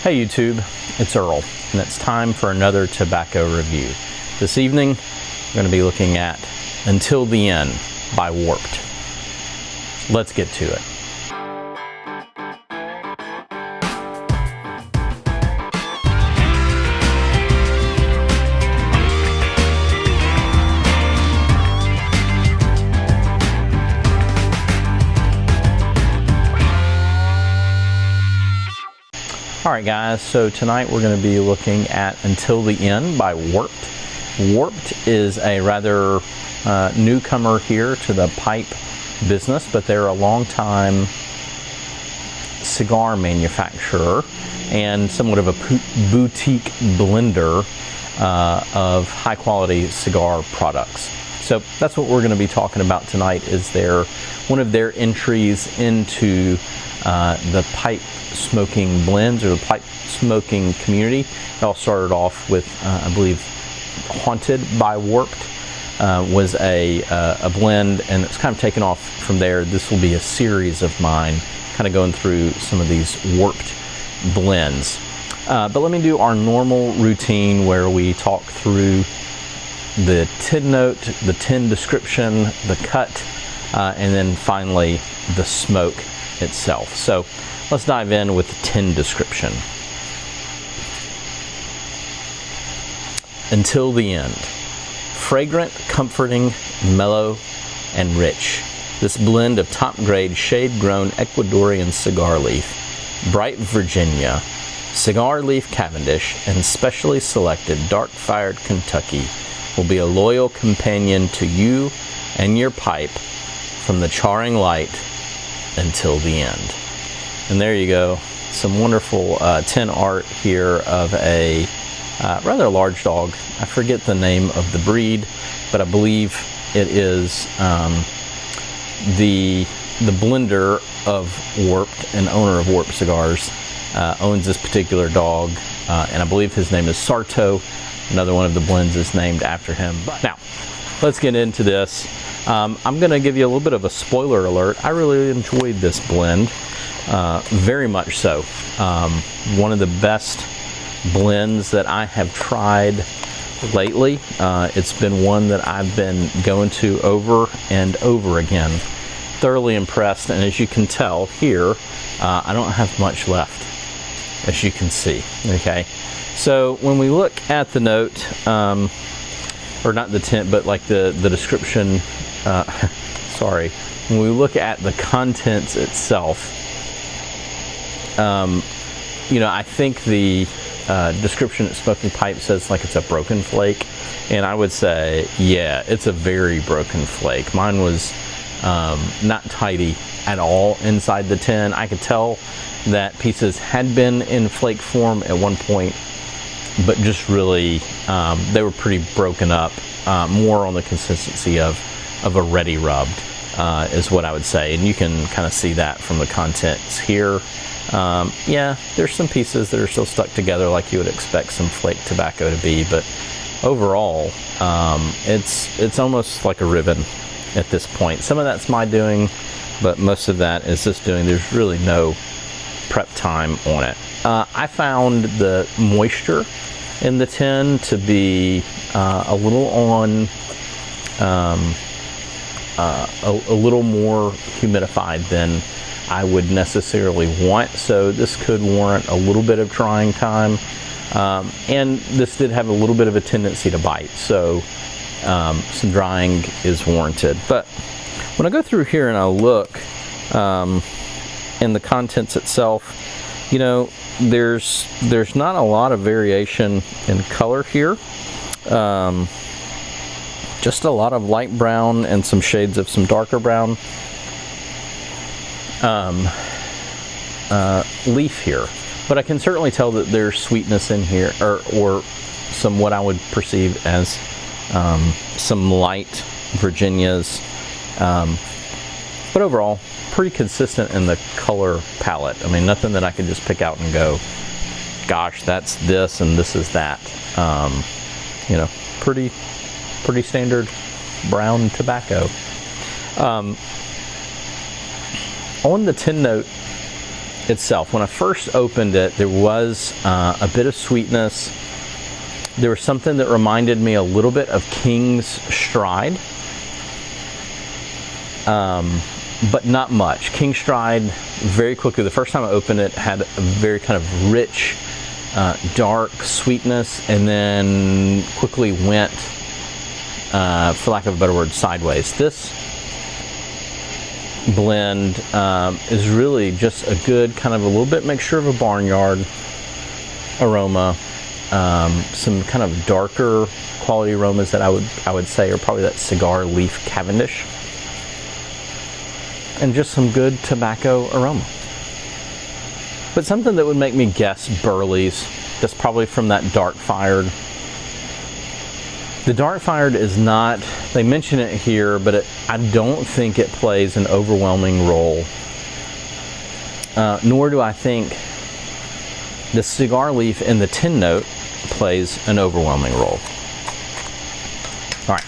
Hey YouTube, it's Earl, and it's time for another tobacco review. This evening, we're going to be looking at Until the End by Warped. Let's get to it. Alright guys, so tonight we're going to be looking at Until the End by Warped. Warped is a rather newcomer here to the pipe business, but they're a long-time cigar manufacturer and somewhat of a boutique blender of high-quality cigar products. So that's what we're going to be talking about tonight, is one of their entries into the pipe smoking blends, or the pipe smoking community. It all started off with, I believe, Haunted by Warped was a blend, and it's kind of taken off from there. This will be a series of mine, kind of going through some of these Warped blends. But let me do our normal routine where we talk through the tin note, the tin description, the cut, and then finally the smoke itself. So let's dive in with the tin description. Until the End. Fragrant, comforting, mellow, and rich. This blend of top-grade shade-grown Ecuadorian cigar leaf, bright Virginia, cigar leaf Cavendish, and specially selected dark-fired Kentucky will be a loyal companion to you and your pipe from the charring light until the end. And there you go, some wonderful tin art here of a rather large dog. I forget the name of the breed, but I believe it is the blender of Warped and owner of Warped Cigars owns this particular dog, and I believe his name is Sarto. Another one of the blends is named after him. But now, let's get into this. I'm going to give you a little bit of a spoiler alert. I really enjoyed this blend, very much so. One of the best blends that I have tried lately. It's been one that I've been going to over and over again. Thoroughly impressed, and as you can tell here, I don't have much left, as you can see. Okay, so when we look at the note, or not the tint, but like the description, sorry, when we look at the contents itself, you know, I think the description at Smoking Pipe says like it's a broken flake, and I would say, yeah, it's a very broken flake. Mine was not tidy at all inside the tin. I could tell that pieces had been in flake form at one point, but just really they were pretty broken up, more on the consistency of a ready rubbed, is what I would say. And you can kind of see that from the contents here. Yeah, there's some pieces that are still stuck together like you would expect some flake tobacco to be, but overall it's almost like a ribbon at this point. Some of that's my doing, but most of that is just doing. There's really no prep time on it. I found the moisture in the tin to be a little on a little more humidified than I would necessarily want, so this could warrant a little bit of drying time, and this did have a little bit of a tendency to bite, so some drying is warranted. But when I go through here and I look in the contents itself, you know, there's not a lot of variation in color here. Just a lot of light brown and some shades of some darker brown leaf here, but I can certainly tell that there's sweetness in here, or some what I would perceive as some light Virginias, but overall pretty consistent in the color palette. I mean, nothing that I could just pick out and go, gosh, that's this and this is that. You know, pretty standard brown tobacco. On the tin note, itself. When I first opened it, there was a bit of sweetness. There was something that reminded me a little bit of King's Stride, but not much. King's Stride, very quickly, the first time I opened it, had a very kind of rich, dark sweetness, and then quickly went, for lack of a better word, sideways. This blend is really just a good kind of a little bit mixture of a barnyard aroma, some kind of darker quality aromas that I would say are probably that cigar leaf Cavendish, and just some good tobacco aroma. But something that would make me guess Burley's. That's probably from that dark fired. The dark fired is not, they mention it here, but I don't think it plays an overwhelming role. Nor do I think the cigar leaf in the tin note plays an overwhelming role. All right,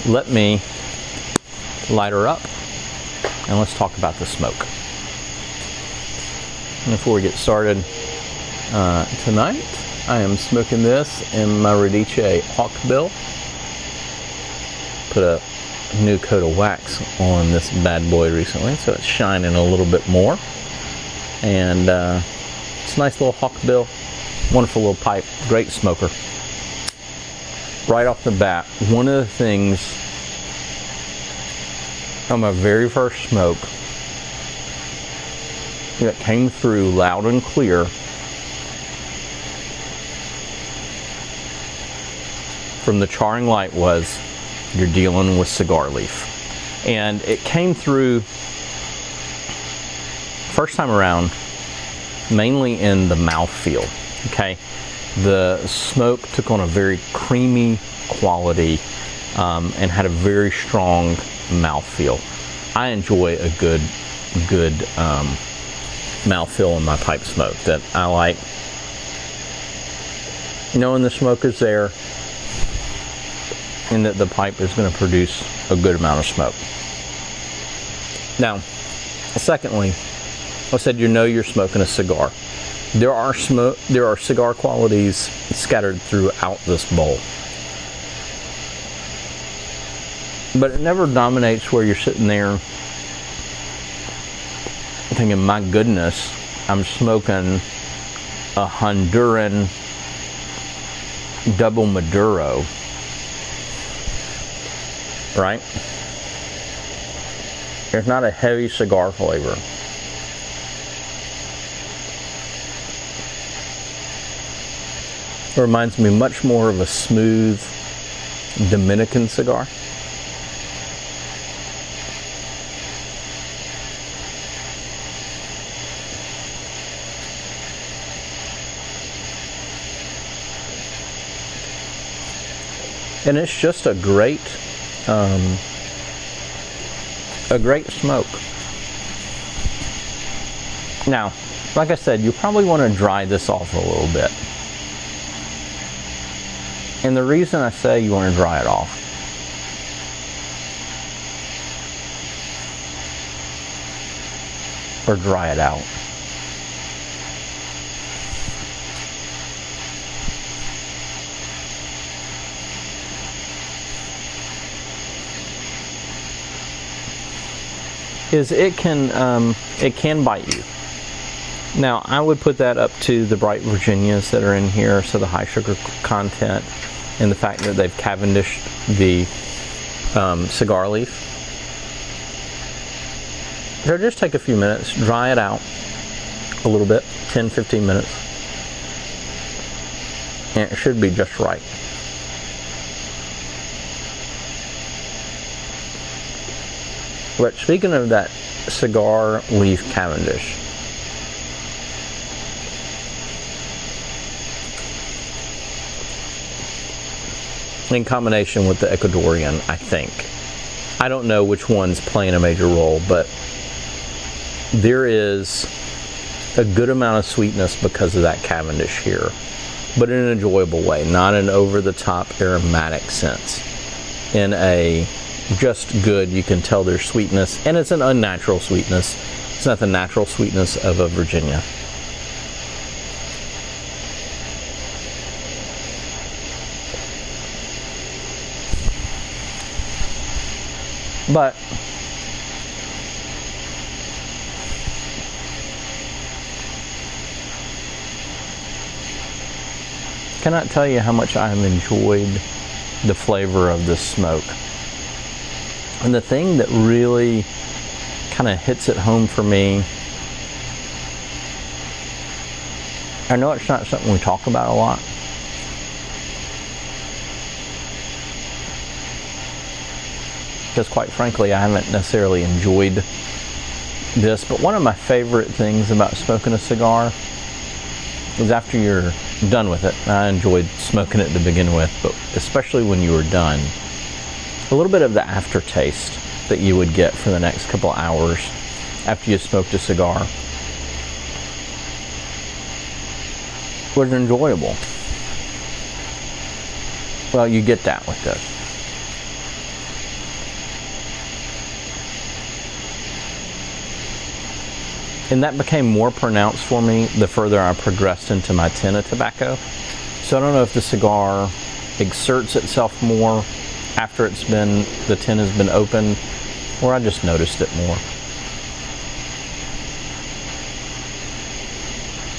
let me light her up and let's talk about the smoke. And before we get started, tonight I am smoking this in my Radice Hawkbill. Put a new coat of wax on this bad boy recently, so it's shining a little bit more. And it's a nice little Hawkbill, wonderful little pipe, great smoker. Right off the bat, one of the things on my very first smoke that came through loud and clear from the charring light was, you're dealing with cigar leaf. And it came through first time around mainly in the mouthfeel. Okay, the smoke took on a very creamy quality and had a very strong mouthfeel. I enjoy a good mouthfeel in my pipe smoke. That I like knowing the smoke is there and that the pipe is going to produce a good amount of smoke. Now, secondly, I said you're smoking a cigar. There are cigar qualities scattered throughout this bowl, but it never dominates where you're sitting there thinking, my goodness, I'm smoking a Honduran double Maduro, right? There's not a heavy cigar flavor. It reminds me much more of a smooth Dominican cigar. And it's just a great smoke. Now, like I said, you probably want to dry this off a little bit. And the reason I say you want to dry it off or dry it out is it can bite you. Now, I would put that up to the bright Virginias that are in here, so the high sugar content and the fact that they've Cavendished the cigar leaf. So just take a few minutes, dry it out a little bit, 10-15 minutes, and it should be just right. But speaking of that cigar leaf Cavendish, in combination with the Ecuadorian, I think. I don't know which one's playing a major role, but there is a good amount of sweetness because of that Cavendish here, but in an enjoyable way, not an over-the-top aromatic sense. In a just good, you can tell there's sweetness, and it's an unnatural sweetness It's not the natural sweetness of a Virginia. But cannot tell you how much I have enjoyed the flavor of this smoke. And the thing that really kind of hits it home for me, I know it's not something we talk about a lot, because quite frankly I haven't necessarily enjoyed this, but one of my favorite things about smoking a cigar is after you're done with it. I enjoyed smoking it to begin with, but especially when you were done, a little bit of the aftertaste that you would get for the next couple hours after you smoked a cigar was enjoyable. Well, you get that with this. And that became more pronounced for me the further I progressed into my tin of tobacco. So I don't know if the cigar exerts itself more after the tin has been opened, or I just noticed it more.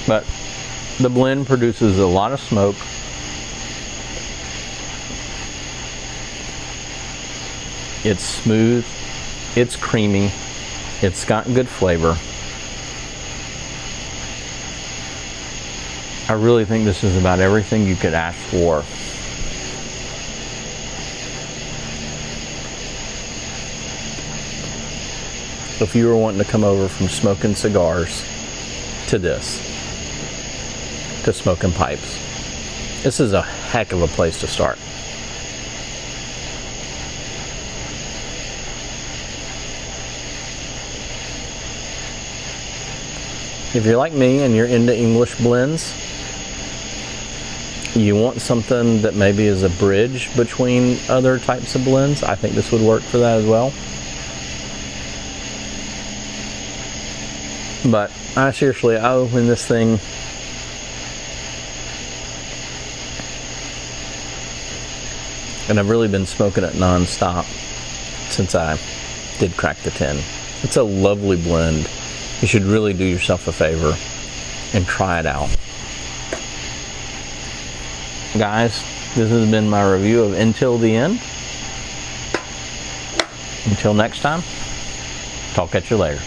But the blend produces a lot of smoke. It's smooth, it's creamy, it's got good flavor. I really think this is about everything you could ask for. If you were wanting to come over from smoking cigars to this, to smoking pipes, this is a heck of a place to start. If you're like me and you're into English blends, you want something that maybe is a bridge between other types of blends, I think this would work for that as well. But I open this thing, and I've really been smoking it non-stop since I did crack the tin. It's a lovely blend. You should really do yourself a favor and try it out. Guys, this has been my review of Until the End. Until next time, talk at you later.